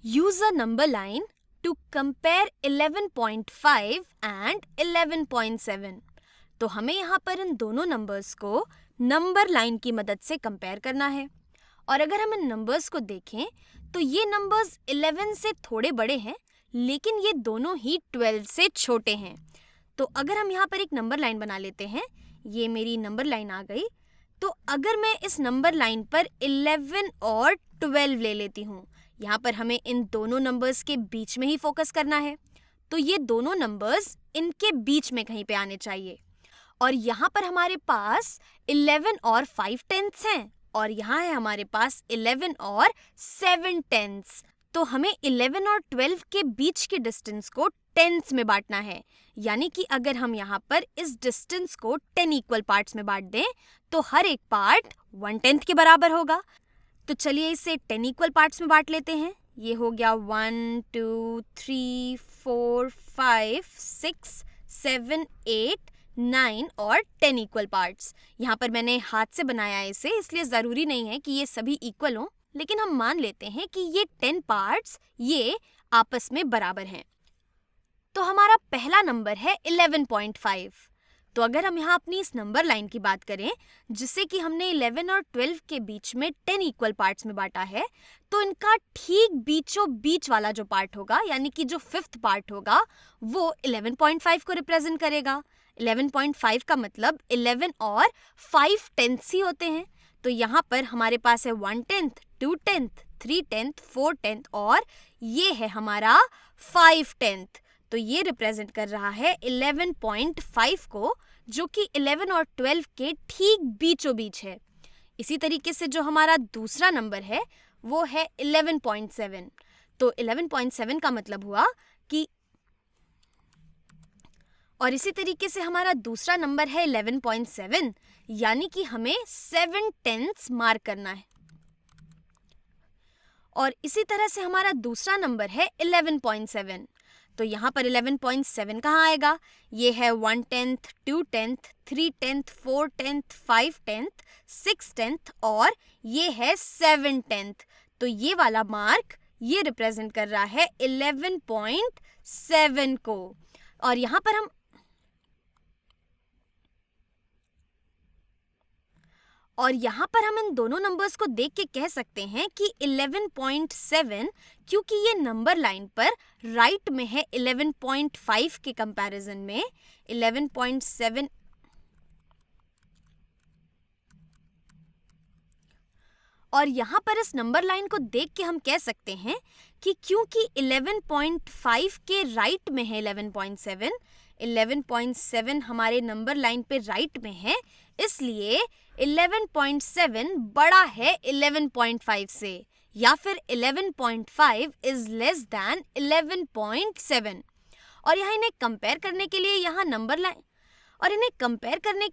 Use a number line to compare 11.5 and 11.7. तो हमें यहाँ पर इन दोनों नंबर्स को नंबर लाइन की मदद से कंपेयर करना है। और अगर हम इन नंबर्स को देखें तो ये नंबर्स 11 से थोड़े बड़े हैं, लेकिन ये दोनों ही 12 से छोटे हैं। तो अगर हम यहाँ पर एक नंबर लाइन बना लेते हैं, ये मेरी नंबर लाइन आ गई। तो अगर मैं इस नंबर लाइन पर 11 और 12 ले लेती हूँ, यहाँ पर हमें इन दोनों नंबर्स के बीच में ही फोकस करना है, तो ये दोनों नंबर्स इनके बीच में कहीं पे आने चाहिए। और यहाँ पर हमारे पास 11 और 5/10 हैं और यहाँ है हमारे पास 11 और 7/10। तो हमें 11 और 12 के बीच की डिस्टेंस को टेंथ्स में बांटना है, यानी कि अगर हम यहाँ पर इस डिस्टेंस को 10 इक्वल पार्ट्स में बांट दें तो हर एक पार्ट 1/10 के बराबर होगा। तो चलिए इसे 10 इक्वल पार्ट्स में बांट लेते हैं। ये हो गया 1 2 3 4 5 6 7 8 9 और 10 इक्वल पार्ट्स। यहाँ पर मैंने हाथ से बनाया है इसे, इसलिए ज़रूरी नहीं है कि ये सभी इक्वल हों, लेकिन हम मान लेते हैं कि ये 10 पार्ट्स ये आपस में बराबर हैं। तो हमारा पहला नंबर है 11.5। तो अगर हम यहाँ अपनी इस नंबर लाइन की बात करें, जिसे कि हमने 11 और 12 के बीच में 10 इक्वल पार्ट्स में बांटा है, तो इनका ठीक बीचों बीच वाला जो पार्ट होगा, यानी कि जो 5th पार्ट होगा, वो 11.5 को रिप्रेजेंट करेगा। 11.5 का मतलब 11 और 5/10 ही होते हैं। तो यहाँ पर हमारे पास है 1/10, 2/10, 3/10, 4/10 और ये है हमारा 5/10। तो ये रिप्रेजेंट कर रहा है 11.5 को, जो कि 11 और 12 के ठीक बीचों बीच है। इसी तरीके से जो हमारा दूसरा नंबर है वो है 11.7। तो 11.7 का मतलब हुआ कि, और इसी तरीके से हमारा दूसरा नंबर है 11.7, यानी कि हमें 7/10 मार्क करना है। और इसी तरह से हमारा दूसरा नंबर है 11.7। तो यहाँ पर 11.7 कहाँ आएगा? ये है 1/10, 2/10, 3/10, 4/10, 5/10, 6/10 और ये है 7/10। तो ये वाला मार्क ये रिप्रेजेंट कर रहा है 11.7 को। और यहाँ पर हम इन दोनों नंबर्स को देख के कह सकते हैं कि 11.7, क्योंकि ये नंबर लाइन पर राइट में है 11.5 के कंपैरिजन में 11.7, और यहाँ पर इस नंबर लाइन को देख के हम कह सकते हैं कि क्योंकि 11.5 के राइट में है 11.7, 11.7 हमारे नंबर लाइन पे राइट में है, इसलिए 11.7 बड़ा है 11.5 से, या फिर 11.5 इज लेस दैन 11.7। और यहाँ इन्हें कंपेयर करने के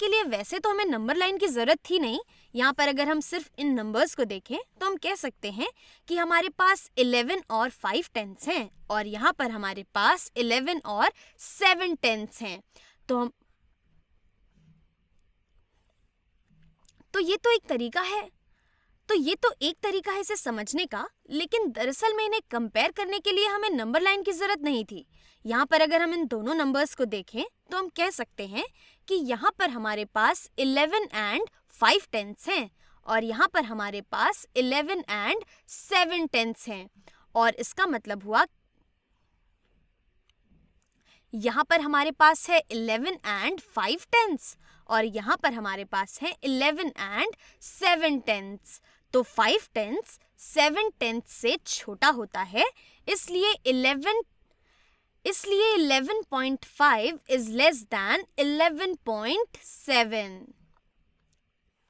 लिए वैसे तो हमें नंबर लाइन की ज़रूरत थी नहीं। यहाँ पर अगर हम सिर्फ इन नंबर्स को देखें तो हम कह सकते हैं कि हमारे पास 11 और 5/10 हैं और यहाँ पर हमारे पास 11 और 7/10 हैं। तो ये तो एक तरीका है इसे समझने का, लेकिन दरअसल में इन्हें कंपेयर करने के लिए हमें नंबर लाइन की ज़रूरत नहीं थी। यहाँ पर अगर हम इन दोनों नंबर्स को देखें तो हम कह सकते हैं कि यहाँ पर हमारे पास 11 एंड 5/10 हैं और यहाँ पर हमारे पास 11 एंड 7/10 हैं। और इसका मतलब हुआ यहाँ पर हमारे पास है 11 एंड 5/10 और यहाँ पर हमारे पास है 11 एंड 7/10। तो 5/10 7/10 से छोटा होता है, इसलिए 11.5 is less than 11.7।